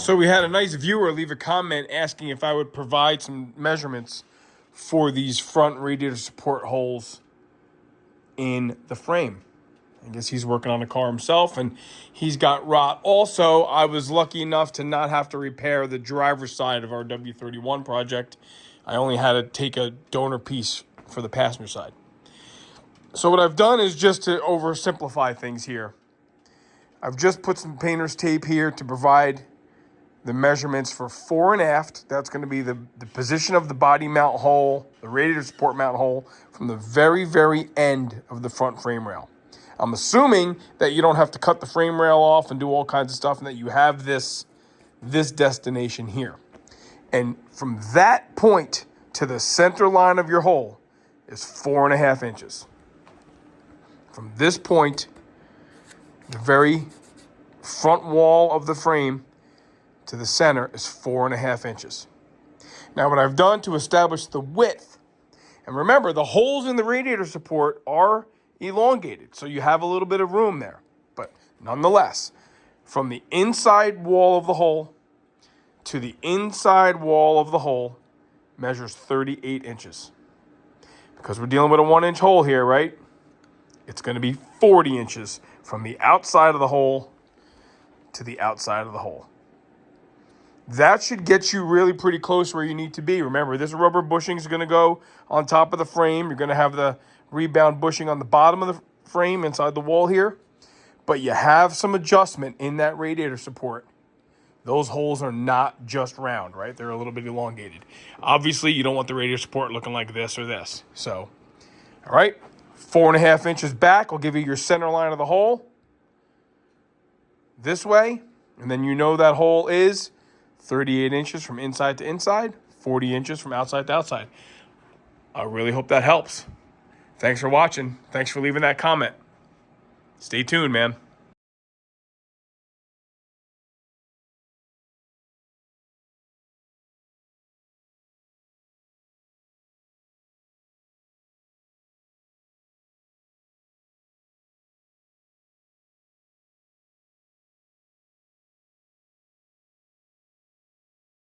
So we had a nice viewer leave a comment asking if I would provide some measurements for these front radiator support holes in the frame. I guess he's working on a car himself and he's got rot. Also, I was lucky enough to not have to repair the driver's side of our W31 project. I only had to take a donor piece for the passenger side. So what I've done is, just to oversimplify things here, I've just put some painter's tape here to provide the measurements for fore and aft. That's going to be the position of the body mount hole, the radiator support mount hole, from the very, very end of the front frame rail. I'm assuming that you don't have to cut the frame rail off and do all kinds of stuff, and that you have this destination here. And from that point to the center line of your hole is 4.5 inches. From this point, the very front wall of the frame to the center is 4.5 inches. Now, what I've done to establish the width, and remember, the holes in the radiator support are elongated, so you have a little bit of room there. But nonetheless, from the inside wall of the hole to the inside wall of the hole measures 38 inches. Because we're dealing with a 1-inch hole here, right? It's going to be 40 inches from the outside of the hole to the outside of the hole. That should get you really pretty close where you need to be. Remember, this rubber bushing is going to go on top of the frame. You're going to have the rebound bushing on the bottom of the frame inside the wall here. But you have some adjustment in that radiator support. Those holes are not just round, right? They're a little bit elongated. Obviously, you don't want the radiator support looking like this or this. So, all right, 4.5 inches back will give you your center line of the hole this way. And then you know that hole is 38 inches from inside to inside, 40 inches from outside to outside. I really hope that helps. Thanks for watching. Thanks for leaving that comment. Stay tuned, man.